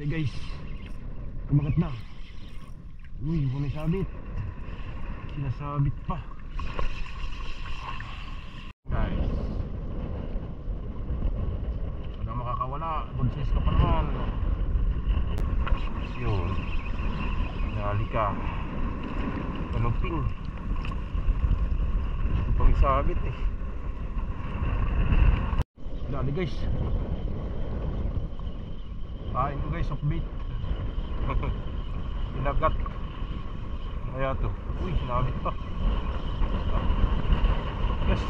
Hey guys, kumagat na. Uy, kung may sabit. Sinasabit pa. Guys, wala makakawala. Good size ka pa naman. Yun, dali ka. Panuping. Ito pang isabit eh. Dali guys. Kain ko guys, offbeat. Inagat. Kaya to. Uy, sinabit pa. Yes.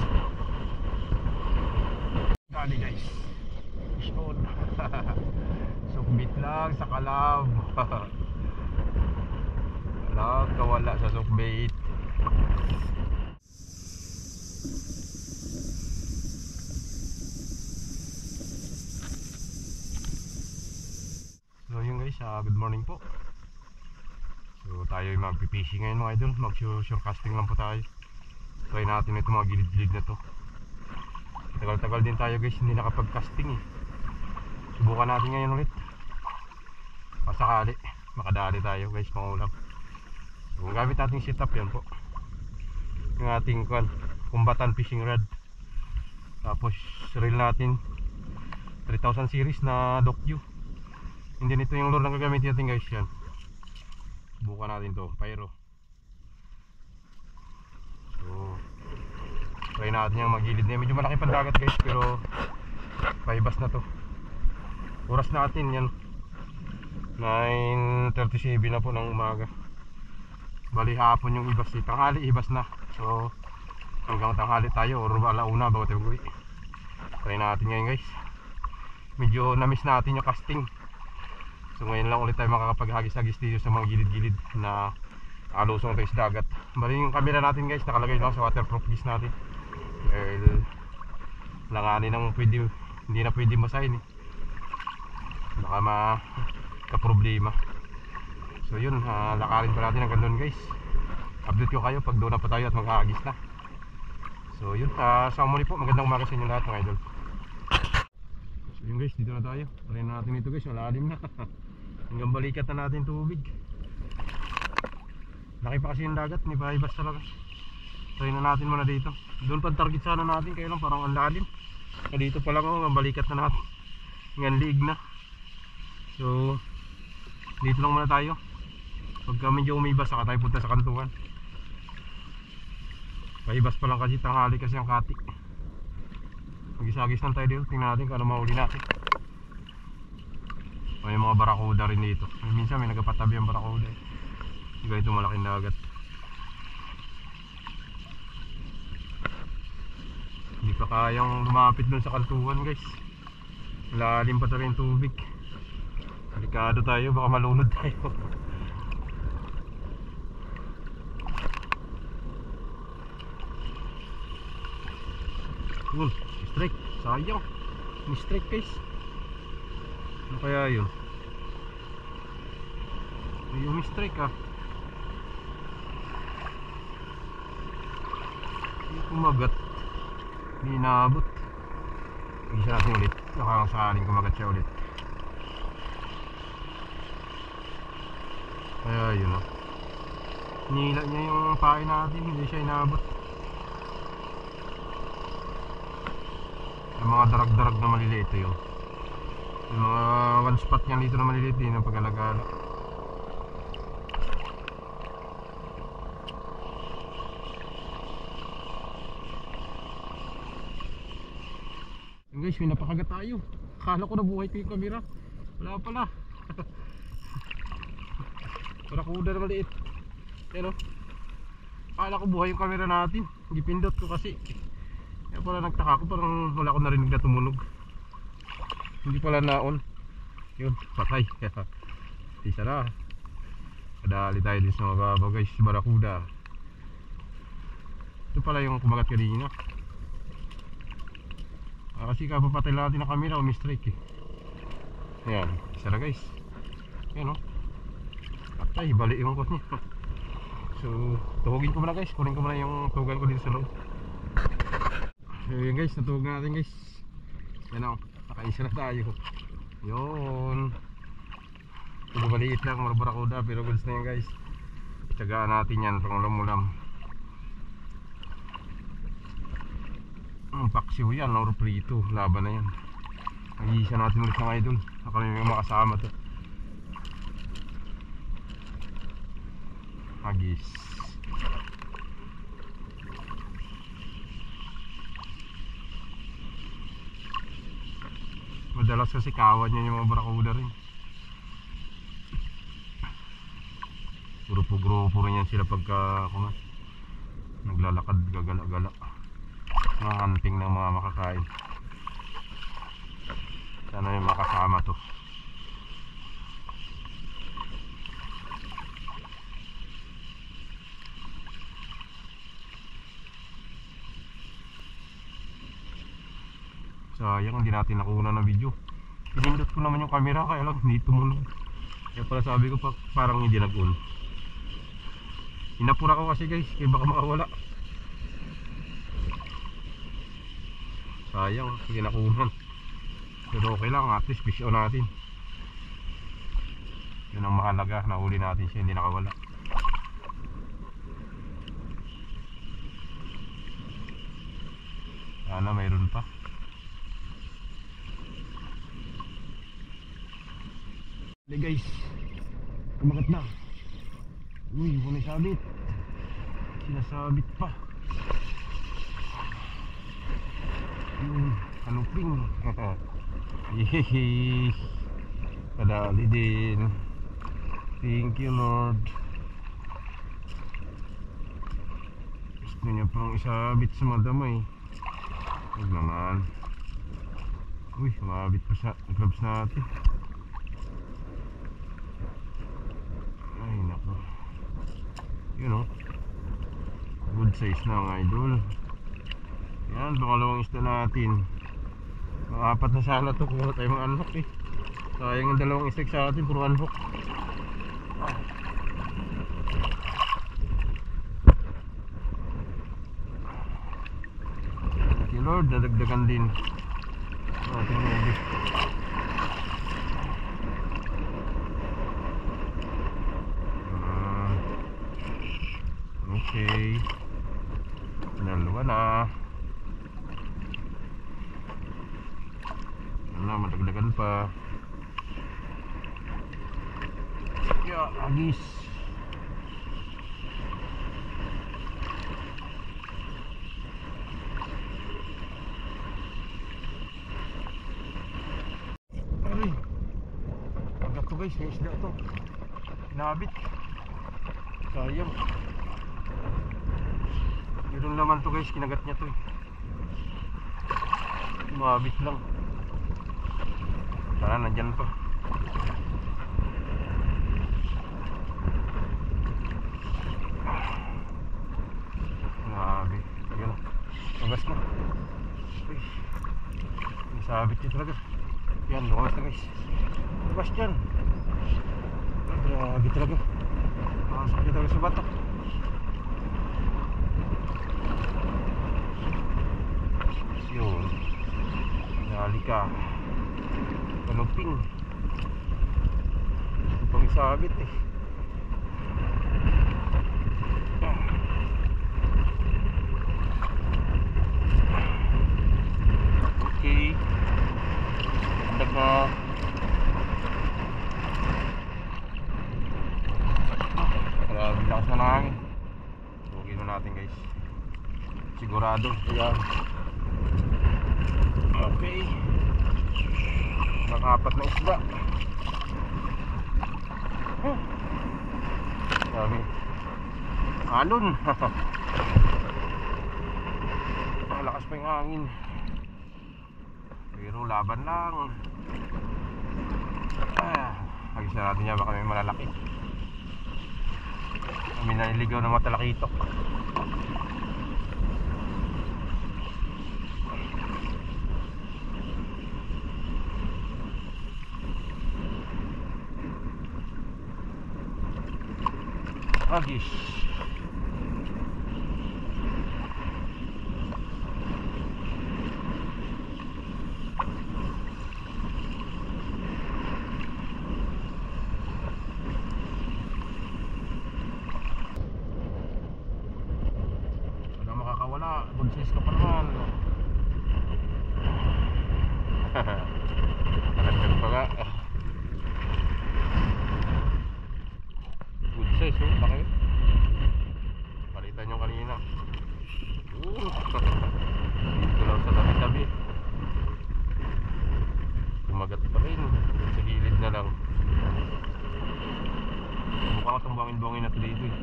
Dali guys. Fish on. Sukbit lang sa kalab. Kalab, kawala sa sukbit. So yun guys, good morning po. So tayo yung magpipishing ngayon mga idol. Mag-sure casting lang po tayo. Try natin ito mga gilid-gilid na to. Tagal-tagal din tayo guys, hindi nakapag-casting eh. Subukan natin ngayon ulit. Pasakali, makadali tayo guys, pangulam. So gamit nating setup yan po. Yung ating kumbatan fishing rod. Tapos reel natin 3000 series na Dokyu. Hindi nito yung lure na gagamitin natin guys, yan. Subukan natin to, pyro. So try natin yung magilid na. Medyo malaki pandagat guys, pero paibas na to. Oras natin yan 9:37 na po ng umaga. Bali hapon yung ibas eh. Tanghali ibas na. So hanggang tanghali tayo or alauna bago tayo uwi. Try natin ngayon guys. Medyo na-miss natin yung casting. So ngayon lang ulit tayo makakapaghagis-hagis dito sa mga gilid-gilid na alusong tayo sa dagat. Bali yung camera natin guys, nakalagay lang sa waterproof case natin. Dahil langanin ang pwede, hindi na pwede masahin eh. Baka makaproblema. So yun, lakarin pa natin hanggang doon guys. Update ko kayo pag doon na pa tayo at maghahagis na. So yun, sa muli po, magandang umaga sa inyo lahat mga idol. So yun guys, dito na tayo. Try na natin ito guys, malalim na. Hanggang balikat na natin tubig. Laki pa kasi yung dagat, may paibas talaga. Try na natin muna dito. Doon pa target sana natin, kaya lang parang ang lalim. Dito pa lang ako, hanggang balikat na natin. Hanggang liig na. So dito lang muna tayo. Pagka medyo umibas, saka tayo punta sa kantuan. Paibas pa lang kasi, tanghali kasi ang kati. Mag-isagis lang tayo dito, tingnan natin kung ano mahuli natin. May mga barakuda rin dito. Minsan may nagpatabi ang barakuda eh. Ganito malaking dagat. Hindi pa kayang lumapit dun sa kantuan guys. Lalim pa talaga yung tubig. Delikado tayo, baka malunod tayo. Yun, strike. Sayang. May strike guys. Ano kaya yun? Yung strike ah. Hindi kumagat. Hindi naabot. Isa natin ulit. Baka sakaling kumagat siya ulit. Kaya yun ah. Nila niya yung pain natin. Hindi siya inaabot. Yung mga darag-darag na maliliit yun. Yung mga one spot niya dito na maliliit din ang pag-alagala. Guys, may napakagat tayo. Akala ko nabuhay ko yung camera. Wala pala. Barakuda na maliit. Pero akala ko buhay yung camera natin. Gipindot ko kasi. Kaya pala nagtaka ko, parang wala ko narinig na tumunog. Hindi pala na-on. Yun, patay. Isa na. Kadali tayo din sa mababaw guys, barakuda. Ito pala yung kumagat kanina. Kasi kapapatay natin ang camera, umi-strike eh. Ayan, isa na guys. Ayan o. Patay, bali yung kot niya. So, tuhugin ko muna guys. Kunin ko muna yung tugan ko dito sa loob. So yun guys, natuhog na natin guys. Yan o. Nakaisa na tayo. Yun. maliit lang, mga barakuda, pero goods na yan guys. Tsagaan natin yan pang ulam-ulam. Paksiw yan or prito, laban na yan. Mag-iisa natin ulit ng idol. Kami may makasama to. Agis. Madalas kasi kawan niya yung mga barakuda rin. Grupo-grupo rin yan sila pagka naglalakad, gagala-gala. Mga hunting ng mga makakain. Sana yung makasama to. Sayang hindi natin nakuha ng video. Pinindot ko naman yung camera kaya lang hindi tumunog. Kaya pala sabi ko parang hindi nag-on. Inapura ko kasi guys, kaya baka makawala. Sayang, hindi nakuha. Pero okay lang, at least fish on natin. Yun ang mahalaga, nahuli natin siya, hindi nakawala. Sana mayroon pa. Hey guys, kumagat na. Uy, wala sabit. Sinasabit pa. Kanuping. Yehey. Kadali din. Thank you Lord. Gusto niya pang isabit sa madamay. Huwag naman. Uy, mabit pa sa gloves natin. Ay nako. Yun o. Good size na mga idol. Yan, pangalawang isda natin. Mga apat na sana to kung wala tayong mga unhook eh. Sayang ang dalawang isda sa atin, puro unhook. Thank you Lord, dadagdagan din ating huli. Okay, dalawa na. Madagdagan pa. Ya, agis. Ay, agad to guys, may isda to. Nabit. Sayang. Yun naman to guys, kinagat niya to eh. Mabit lang. Sana nandyan pa. Grabe. Ayun. Labas na. Uy. Masabit niya talaga. Yan, lumabas na guys. Labas dyan. Grabe talaga. Masabit niya talaga sa batak. Yun. Dali ka. Kanuping. Ito pang isabit eh. Okay. Andag na. Grabe lakas na nangangin. Tugin na natin guys. Sigurado. Ayan. Okay. Nakapat na isda. Sabi alon. Malakas pa yung hangin. Pero laban lang. Agis na natin yan, baka may malalaki. Kami naliligaw ng mga talakitok. Agis. mga tumbangin-bangin na dito eh.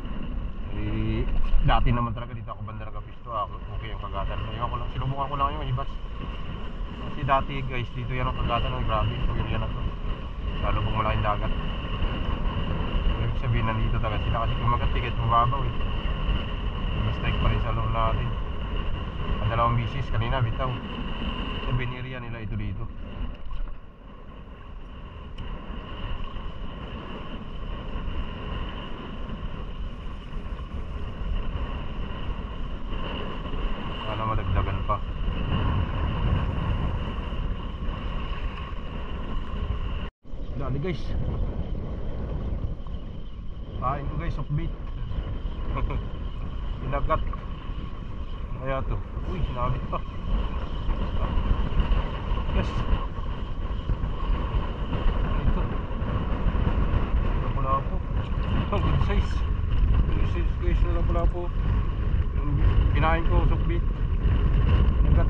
Eh, dati naman talaga dito ako banda nagapisto ako. Okay ang kagatan. Ewan ko lang, sinubukan ko lang yung ibas. Kasi dati guys, dito yan ang kagatan ng grabe. Pag yan na to. Lalo pag malaking dagat. Ibig sabihin nandito talaga sila kasi kumagat ticket mababaw eh. Mistake pa rin sa loob natin. Ang dalawang bisis kanina bitaw. So biniriya nila ito dito. Sana madagdagan pa. Dali guys. Kain ko guys, offbeat. Pinagat. Kaya to. Uy, sinabit pa. Yes. Ito. Ito pala po. Good size. Good size guys. Ito pala po. Kinain ko, offbeat. Pinagat.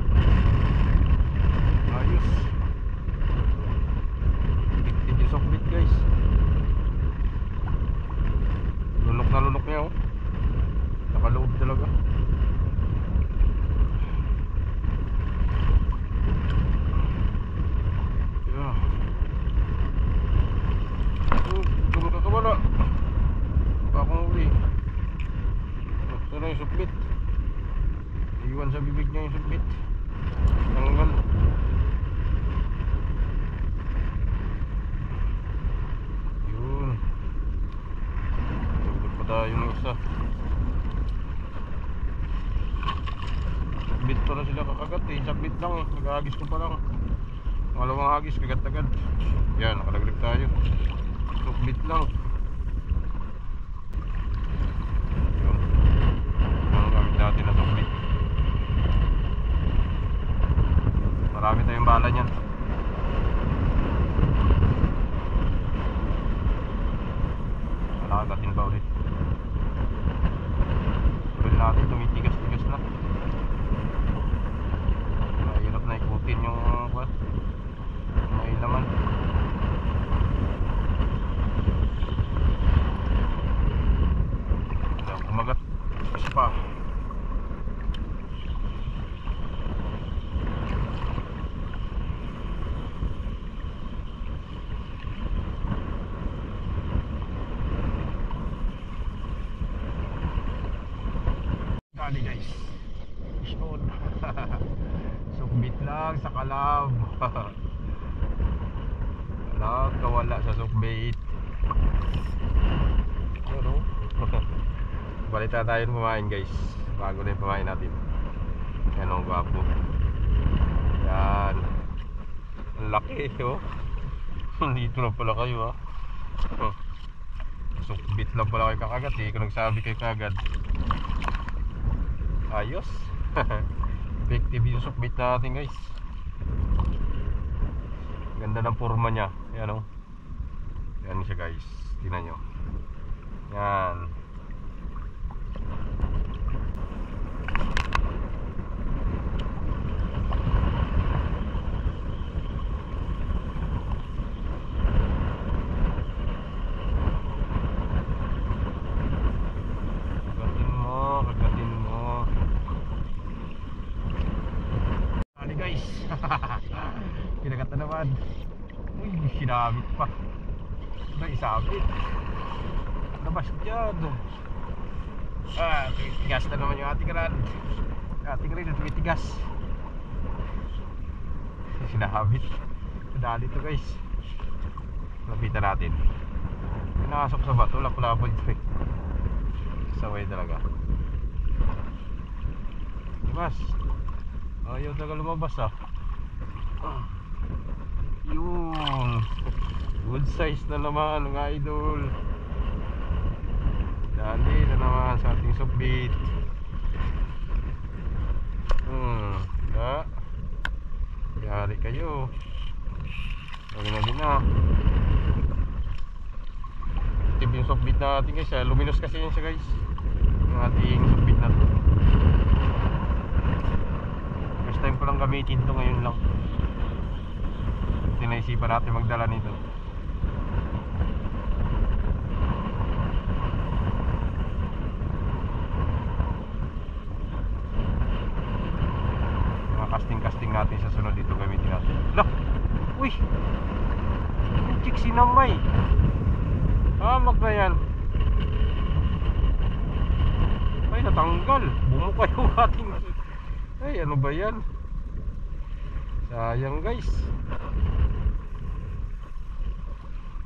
Ayos. Tigtig yung offbeat guys. Lunok na lunok niya oh. Nakaloob talaga. Yeah. Kumaka-kamala. Bakong uli. Ito na yung sukbit. Iwan sa bibig niya yung sukbit. Tanggal. Yun. Tugod pa tayo ng isa. Bit pa na sila kakagat eh, sabit lang eh, nag-ahagis ko pa lang. Malawang hagis, kagat-agad. Yan, nakalaglag tayo. Sukbit lang. Yun. Ang gamit natin na sukbit. Marami tayong bala niyan. Nakagatin pa ulit. Tuloy natin, tumitigas-tigas na. Mahirap na ikutin yung may laman. Ayan, kumagat kasi pa. Dali guys, fish on. Sukbit lang sa kalab. Kawala sa sukbait. Ano? Balita tayo pumain guys. Bago na yung pumain natin. Yan ang gwapo. Yan. Ang laki oh. Dito lang pala kayo ah. Sukbit lang pala kayo kakagat eh. Kung nagsabi kayo kagad. Ayos. Effective yung sukbit natin guys. Ganda ng forma niya. Yan o. Yan siya guys. Tingnan nyo. Yan. Kagatin mo. Kagatin mo. Dali guys. Kinagat na naman. Uy, sinabit pa. May isabit. Labas dyan. Tumitigas na naman yung ating rad. Ating rad, tumitigas. Sinabit. Dali to guys. Lapitan natin. Pinasok sa bato, lapo-lapo dito eh. Saway talaga. Labas. Ayaw talaga lumabas ah. Yun. Good size na naman mga idol. Dali na naman sa ating sukbit. Da. Yari kayo. Lagi na din na. Tip yung sukbit natin guys. Luminous kasi yun siya guys. Yung ating sukbit na to. First time ko lang gamitin to ngayon lang. Naisipan natin magdala nito. Hamak na yan. Ay, natanggal. Bumuka yung ating... Ay, ano ba yan? Sayang guys.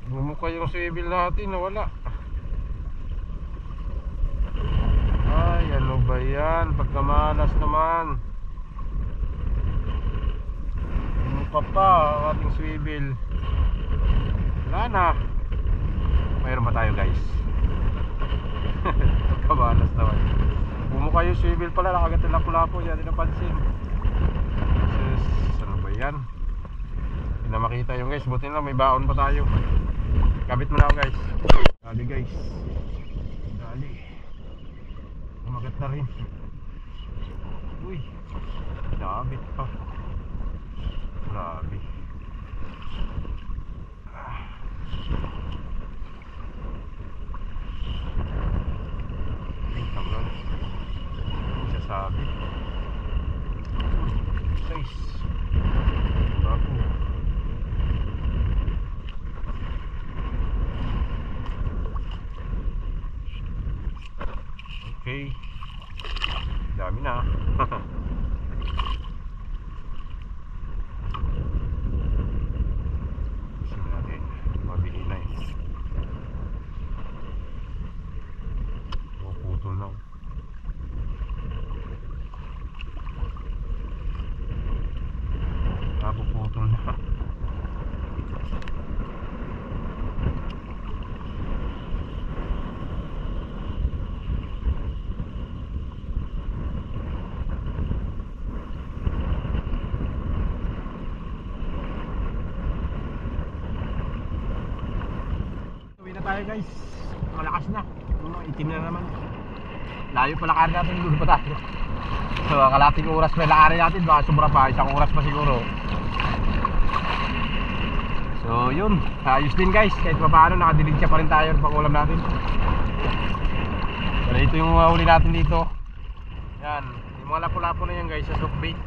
Bumuka yung swivel natin, nawala. Ay, ano ba yan? Pagkamalas naman. Bumuka pa ang ating swivel. Wala na. Mayroon ba tayo guys? Pagkamalas naman. Bumuka yung swivel pala. Nakagat yung lapu-lapo. Hindi natin napansin. Ano ba yan? Hindi na makita yung guys. Buti na may baon pa tayo. Kabit mo na ako guys. Dali guys. Dali. Umagat na rin. Uy. Kabit pa. Grabe. Ay, tangan. Hindi siya sabi. Size. Bago. Okay. Dami na. Sige natin. Mabili na eh. Putol na. Napuputol na. Tayo guys, malakas na. Itim na naman. Layo pa lakarin natin, dulo pa tayo. So kalating oras pa lakarin natin, baka sobra pa, isang oras pa siguro. So yun, ayos din guys. Kahit pa paano nakadilig siya pa rin tayo pang ulam natin. Pero ito yung huli natin dito. Yan, yung mga lapu-lapo na yan guys sa softbait.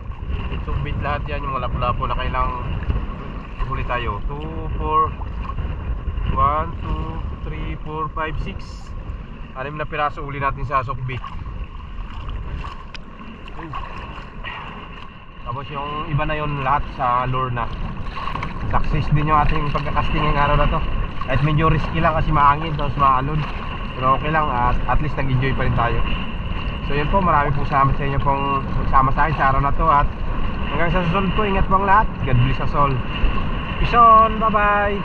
Softbait lahat yan, yung mga lapu-lapo na kailangang huli tayo. 2, 4 1, 2, 3, 4, 5, 6 6 na piraso uli natin sa softbait. Tapos yung iba na yon lahat sa lure na. Success din yung ating pagkakasting ngayong araw na to. Kahit medyo risky lang kasi maangin tapos maalon. Pero okay lang, at least nag-enjoy pa rin tayo. So yun po, marami pong salamat sa inyo pong magsama sa akin sa araw na to. At hanggang sa susunod po, ingat pong lahat. God bless us all. Peace on, bye bye.